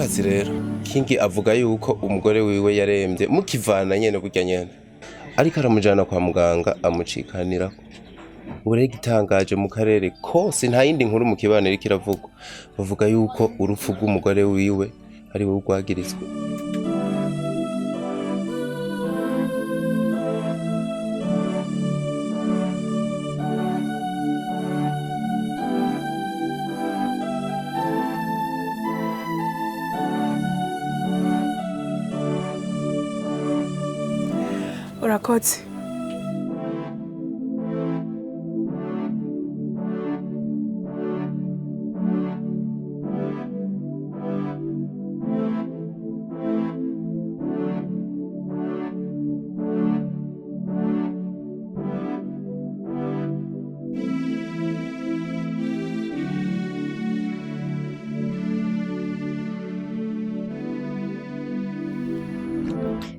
urazi rero Kingi avuga yuko umugore wiwe yaremvye mukivana nyene kurya nyene ariko aramujana kwa muganga amucikanira urege itangaje mu karere kose nta yindi nkuru mu kibano iriko iravugwa bavuga yuko urupfu rw'umugore wiwe ari we rwagirizwe. Urakoze.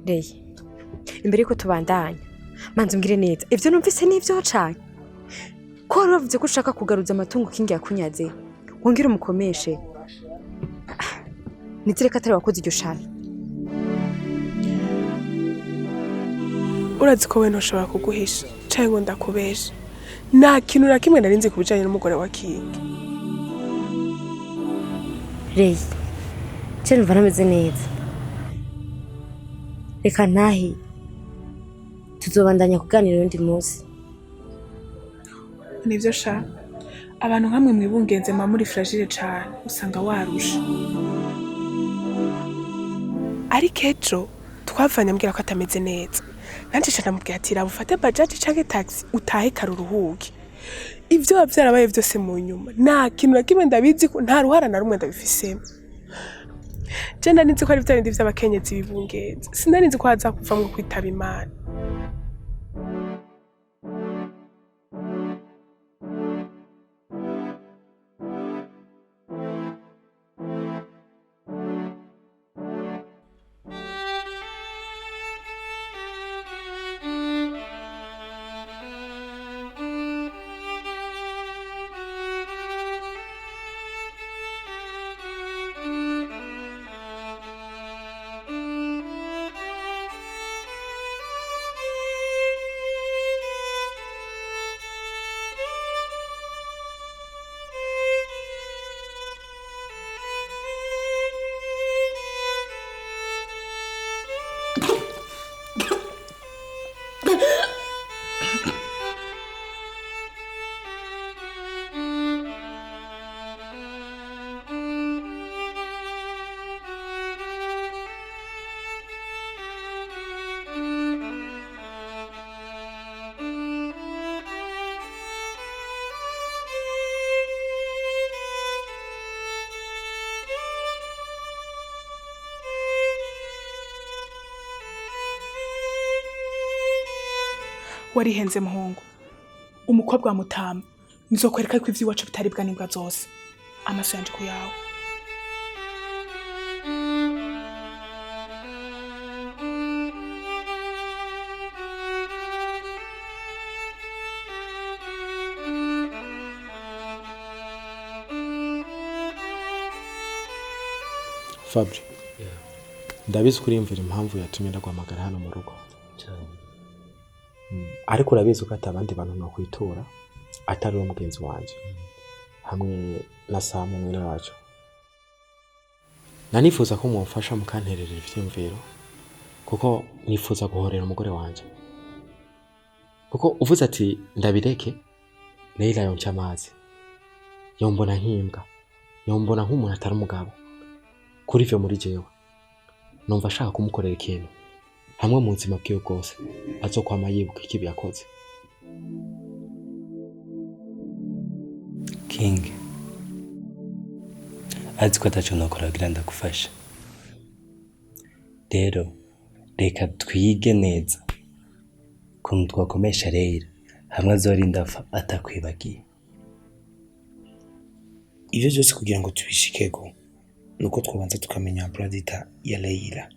Rey, imbere yuko tubandanya manzi mbwire neza ivyo numvise n'ivyo cane ko waravuze ko ushaka kugaruza amatungo Kingi yakunyaze wongere umukomeshe nitireka atari wakoze iryo shano. Urazi ko we ntushobora kuguhisha canke ngo ndakubeshe nta kintu na kimwe narinzi ku bijanye n'umugore wa Kingi. Rey, cyane numva nameze neza reka ntahi tuzobandanya kuganira undi munsi. Nivyo sha abantu nkamwe mwibungenze ma muri fragile cane usanga warusha ariko ejo twavanye ambwira ko atameze neza nanje shana mubwira ati raba ufate bajaji canke taxi utahe karuruhuke ivyo bavyarabaye vyose mu nyuma nta kintu na kimwe ndabizi ko nta ruhara na rumwe ndabifisemo. Je narinzi ko ari vyarindi vy'abakenyezi bibungenze sinarinzi ko haza kuvamwo kwitaba Imana. Warihenze muhungu umukobwa wa Mutama nizokwereka ko ivyiwacu bitaribwa n'imbwa zose amaso yanje ku yawe. Fabri, ndabizi kuri imvira impamvu yatumye ndagwamagara hano mu rugo ariko urabizi ko atabandi bantu no kwitura atari umugenzi wanje hamwe na Samu mwene wacu. Nanifuza ko mumfasha mukantererera ivyimviro kuko nifuza guhorera umugore wanje kuko uvuze ati ndabireke Leila yonca amazi yombona nkimbwa yombona nk'umuntu atari umugabo kuri ivyo muri jewe numva ashaka kumukorera ikintu hamwe mu buzima bwiwe bwose azokwama yibuka ikibi yakoze. King azi ko ataco nokora kugira ndagufasha rero reka twige neza kuntu twakomesha Leila hamwe azorinda apfa atakwibagiye. Ivyo byose kugira ngo tubishikego nuko twabanza tukamenya Pradita ya Leila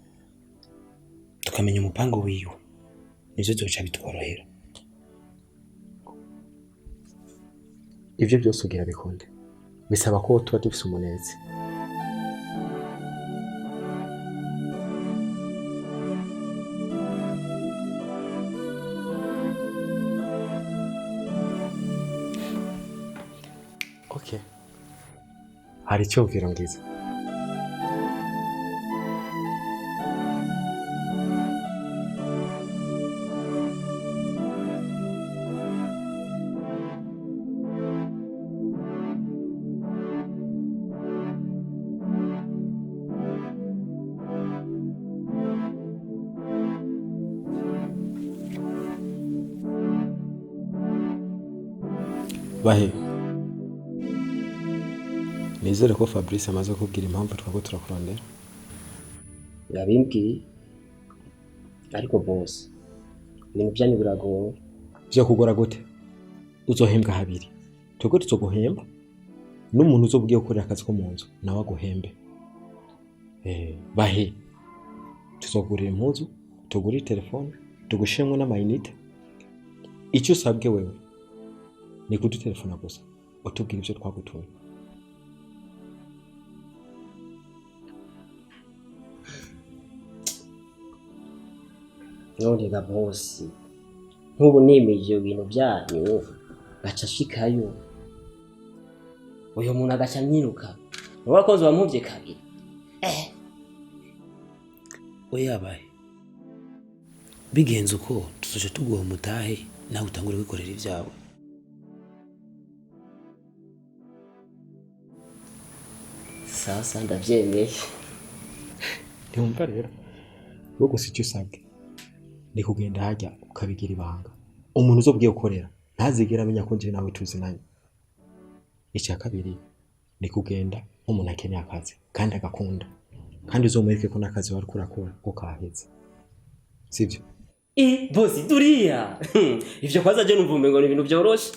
tukamenya umupango wiwe nivyo byoca bitworohera. Ivyo byose ugira bikunde bisaba ko tuba dufise umunezi hari icyumviro ngize. Bahe, nizere ko Fabrice amaze kubwira impamvu twako turakurondera. Yabimbwiye ariko boss ibintu byanyu biragoye. Byo kugora gute? Uzohembwa habiri. Twego tuzoguhemba n'umuntu uzobwiye gukorera akazi ko mu nzu nawe aguhembe. Bahe, tuzogurira impuzu, tugurire telefone, tugushemwe n'amayinite. Icyo usabwe wewe ni kudutelefona gusa utubwira ibyo twagutumye. None ga boss nkubu nemeje ibintu byanyu gaca shikayo uyo muntu agaca myiruka wakoze wamuvye kabiri. Oya bahe, bigenze uko tuzoje tuguha umutahe nawe utangure kwikorera ibyawe. Sasa ndavyemeye. Ntiwumva rero wowe gusa icyo usabwe ni kugenda hajya ukabigira ibanga. Umuntu uzobwiye gukorera ntazigera amenya ko nje nawe tuzinanye. Icya kabiri ni kugenda nk'umuntu akeneye akazi kandi agakunda, kandi uzomwereke ko n'akazi wari kurakora ko kaheze, sibyo? Bosi duriya ivyo kwaza je numva umengo ni ibintu byoroshe.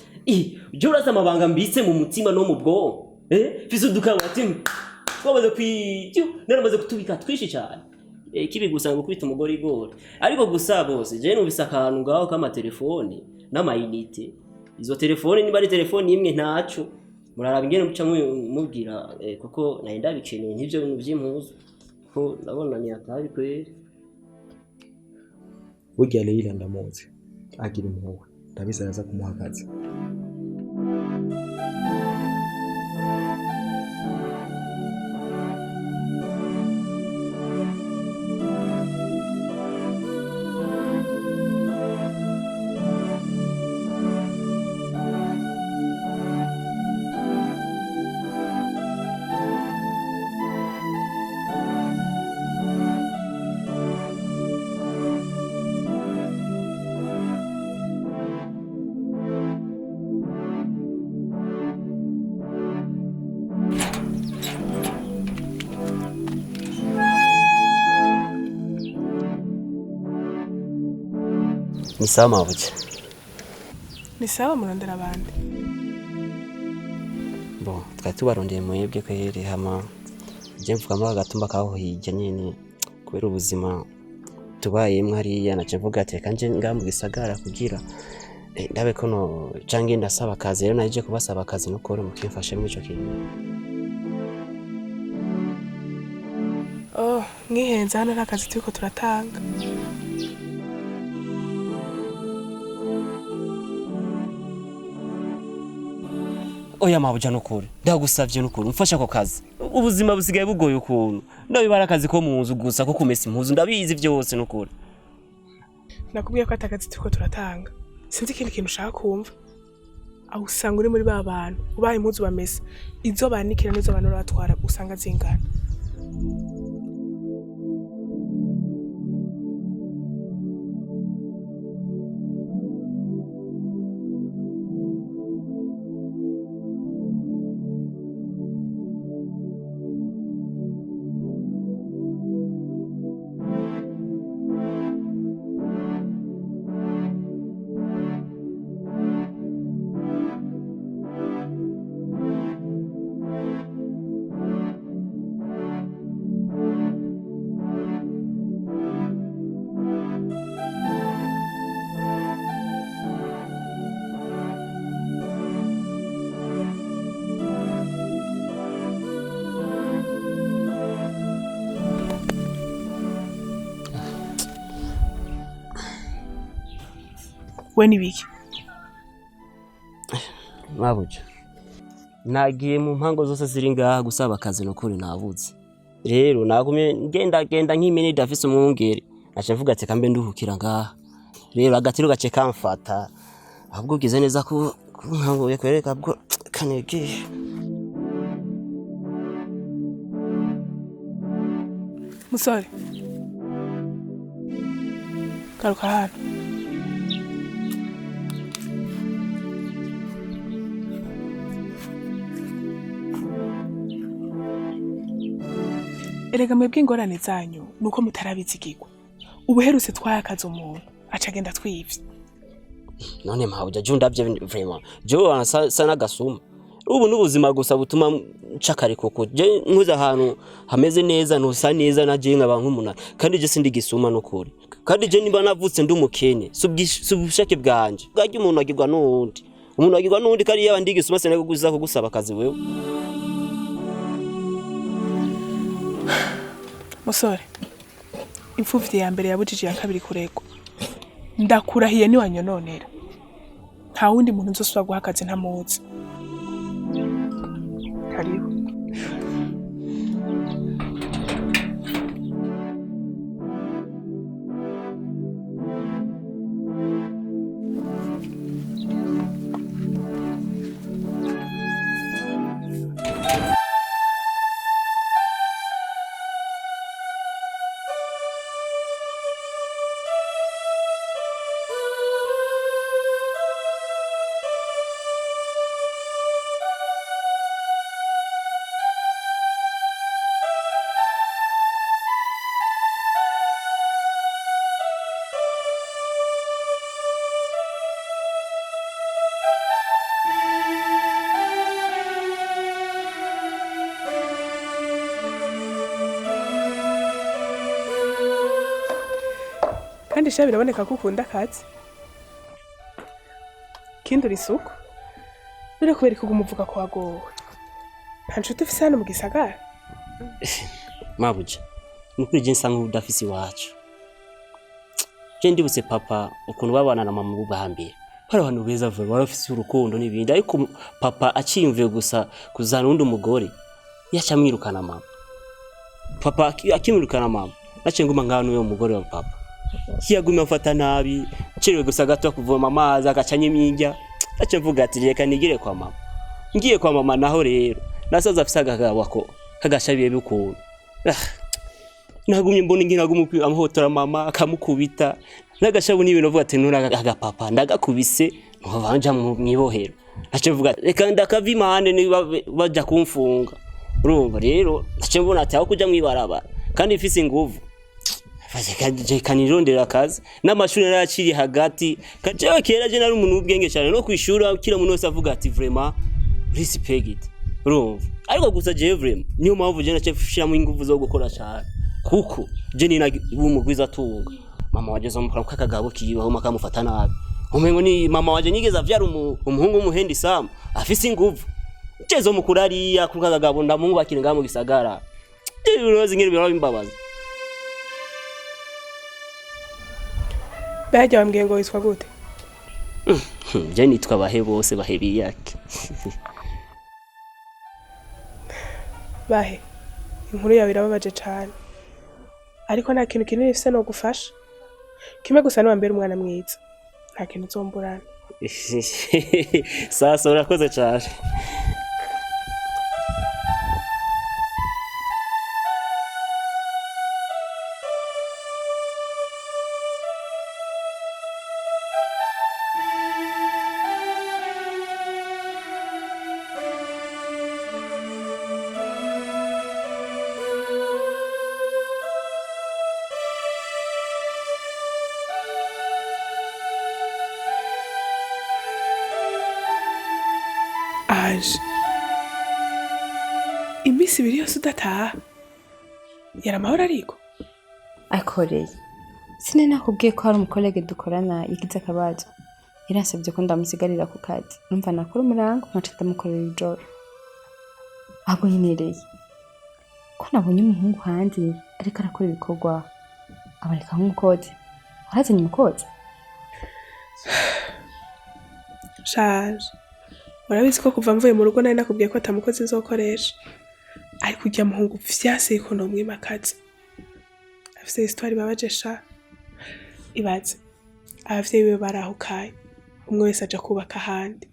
Ujye uraza amabanga mbitse mu mutima no mu bwonko. Fise udukanga ati twamaze kwicyo naramaze kutubika twishi cyane. Kibi gusanga ukubita umugore igora. Ariko gusa bosi je numvise akantu ngaho kama telefone n'amayinite. Izo telefone niba ari telefone imwe ntaco muraraba ingene muca mubwira kuko naenda bikeneye nk'ivyo bintu by'impuzu ko ndabona ni atari kweri. Burya Leila ndamuzi agira impuhwe, ndabizi araza kumuha akazi. Ni sawa mabuja. Ni sawa murondera abandi. Bo twari tubarondeye mwebwe kweri hama je mvugamo agatumba kaho hirya nyene kubera ubuzima tubayemwe hariya naje mvuga ati kanje ngamu gisagara kugira ndabe ko no cange ndasaba akazi rero naje kubasaba akazi no kore mukimfashe mu ico kintu. Mwihenze hano nta kazi turiko turatanga. Oya mabuja nukuri ndagusavye nukuri mfasha ko kazi ubuzima busigaye bugoye ukuntu ndabibara akazi ko mu nzu gusa ko kumesa impuzu ndabizi byose nukuri. Nakubwiye ko atakazi turiko turatanga. Sinzi ikindi kintu ushaka kumva. Aho usanga uri muri ba bantu ubaye impuzu bamesa izo banikira nizo bantu batwara usanga zingana. We ni biki? Mabuja nagiye mu mpango zose ziri ngaha gusaba akazi nukuri nabuze rero nagumye ngenda nk'imene idafise umwungere naje mvuga ati kambe nduhukira ngaha rero agatiro gace kamfata ahubwo gize neza ko nkango yakwereka bwo kanege musore garuka hano erega mwebwe ingorane zanyu nuko mutarabizigirwa ubuherutse twayakaza umuntu aca agenda twivye none mpawe ujya ndavye vraiment jo sa nagasuma ubu n'ubuzima gusa butuma ncakare koko je nkuza ahantu hameze neza nusa neza naje nkaba nk'umuntu kandi je sindi gisuma nukuri kandi je nimba navutse ndi umukene subushake bwanje bwajye umuntu agirwa n'undi kandi yaba ndi gisuma sene kuguza kugusaba akazi wewe musore imfuvyi ya mbere yabujije ya kabiri kuregwa ndakurahiye ni wanyononera nta wundi muntu nzosubira guha akazi ntamuzi karibu kandi sha biraboneka ko ukunda akazi kindi uri isuku nure kubera ko umuvuga ko wagowe nta nshuti ufise hano mu gisagara mabuja nukuri je nsa nk'udafise iwacu je ndibutse papa ukuntu babana na mama bubahambira hari abantu beza vuba barafise urukundo n'ibindi ariko papa aciyumviye gusa kuzana undi umugore yacamwirukana mama papa akimwirukana mama nace nguma ngano yo mugore wa papa kiyaguma mfata nabi ciriwe gusa gato kuvoma amazi agacanye imyinjya ace mvuga ati reka nigire kwa mama ngiye kwa mama naho rero nasaza afise agagabo ko kagashabiye bikuru nagumye mbona ngira gumupira amhotora mama akamukubita nagashabu n'ibintu vuga ati nura agapapa ndagakubise nkabanja mwibohero ace mvuga reka ndakavimane ni baja kumfunga urumva rero ace mbona ati aho kuja mwibaraba kandi ifise inguvu Faje kanirondera akazi n'amashuri naraciri hagati kajewe kera je nari umuntu ubwenge cyane no kwishura kira muntu wese avuga ati vraiment respect urumva ariko gusa je vraiment niyo mpamvu je nace fushiramo inguvu zo gukora cyane kuko je ni umugwiza tunga mama waje zo mukora kakagabo kibaho makamufata nabi umengo ni mama waje nigeza avyara umuhungu w'umuhendi Sam afise inguvu jezo mukurariya kukagabo ndamubakira ngamo gisagara je urozi ngiri biraho imbabaza Bajya bambwiye ngo witwa gute? Je nitwa Bahe bose bahebi yake. Bahe, inkuru yawe irababaje cyane. Ariko nta kintu kinini ifise no gufasha. Kimwe gusa n'uwambere umwana mwiza. Nta kintu uzomburana. Sasa urakoze cyane. Aje. Imisi ibiri yose udataha. Yari amahoro ariko. akoreye sine nakubwiye ko hari umukolege dukorana yigize akabazo iransabye ko ndamusigarira ku kazi numva nakora umurango nkaca ndamukorera ijoro ahubwo nyinereye ko nabonye umuhungu hanze ariko arakora ibikorwa aboneka nk'umukozi warazanye umukozi Shaje. urabizi ko kuva mvuye mu rugo nari nakubwiye ko atamukozi nzokoresha ariko ujya muhungu vyase ko no mwimakazi afise histoire babaje sha ibaze abavyeyi be barahukaye umwe wese aja kubaka ahandi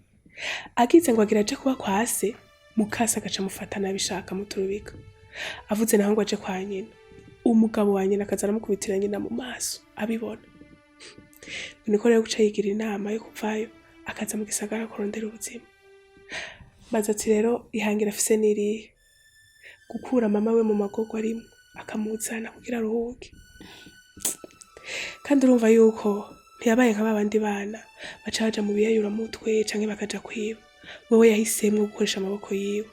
agize ngo agira aje kuba kwa se mukasa agaca mufatana bishaka muturubika avuze naho ngo aje kwa nyina umugabo wa nyina akazana mukubitira nyina mu maso abibona niko rero guca yigira inama yo kuvayo akaza mu gisagara kurondera ubuzima maze ati rero ihangira afise nirihe gukura mama we mu magorwa arimo akamuzana kugira aruhuke kandi urumva yuko ntiyabaye nka babandi bana baca baja mu biyayura mutwe canke bakaja kwiba wewe yahisemwo gukoresha amaboko yiwe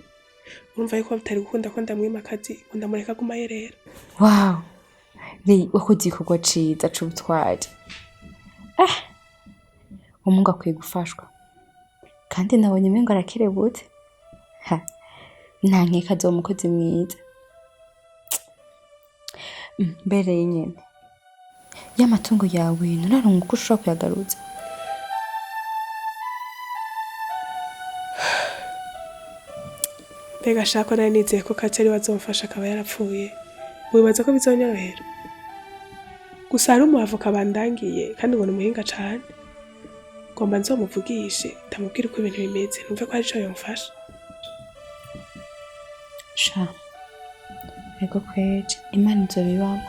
urumva yuko bitari gukunda ko ndamwima akazi ngo ndamureka guma yerera. Wow, Rei wakoze igikorwa ciza c'ubutwari. Umungu akwiye gufashwa kandi nabonye umengo arakerebutse. Nta nkeka azoba umukozi mwiza. Mbere nyene y'amatungo yawe nuraronka uko ushobora kuyagaruza. Mbega shako nari nizeye ko Kaceri bazomfasha akaba yarapfuye. Wibaza ko bizonyorohera? Gusa hari umuavoka bandangiye kandi ngo ni umuhinga cane. Ngomba nzomuvugishe ndamubwira uko ibintu bimeze numve ko ari co yomfasha. Sha ego kweje Imana izobibamo.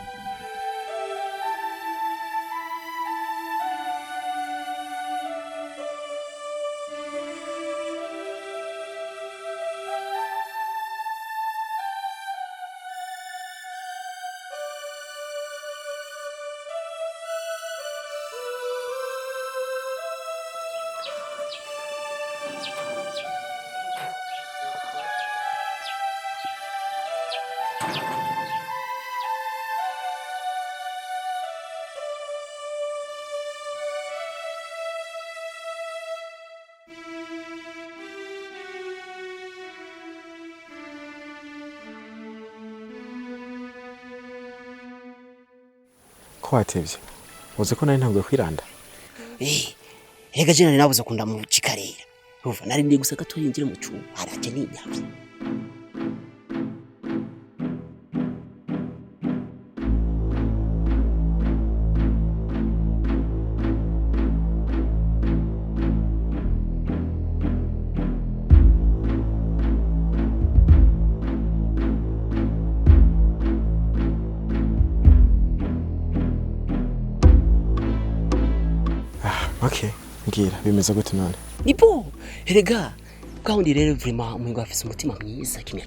Ko watevye uzi ko nari ntabwo kwiranda Ega jina nabuze kunda mu cikarera uva nari ndi gusa gato yinjire mu cyumba araje ninyavye Okay, ngira bimeze gute none? Nipo erega kandi rero vraiment umuntu afise umutima mwiza kimya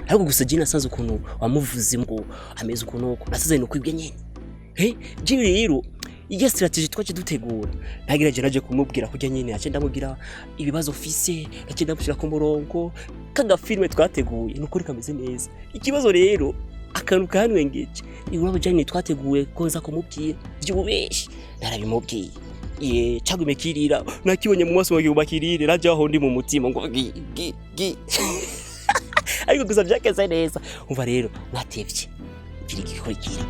ariko gusa jina sanze ukuntu wamuvuze ngo ameze ukuntu uko nasaze no kwibwe nyene jina rero iyo strategy twaje dutegura nagiraje naje kumubwira kujya nyene ace ndamubwira ibibazo ofise nace ndamushira ku murongo kaga filme twateguye nukuri kameze neza ikibazo rero akantu kanwe ngeje niwe jina twateguye koza kumubwira by'ubeshi narabimubwiye chagwe kirira nakibonye mu maso wanjye bakirire raje aho ndi mu mutima ngo gi ariko gusa byakeze neza umva rero mwatevye kiri gikorikira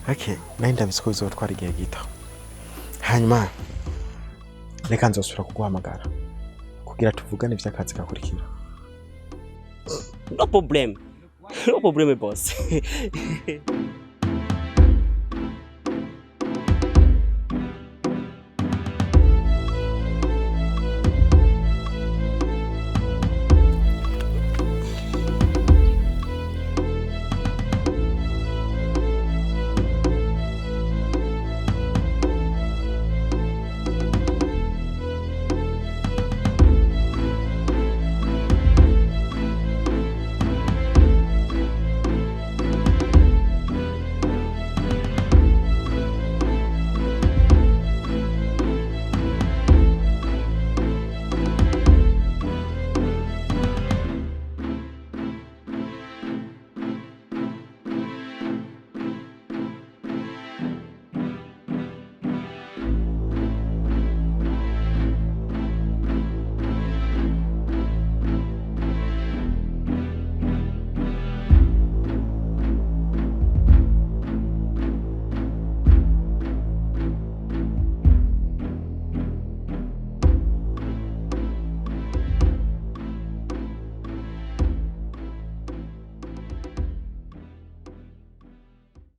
Okay, naenda bisikozo twari gihe gito hanyuma reka nzosura kuguhamagara kugira tuvugane vy'akazi gakurikira. No problem, boss.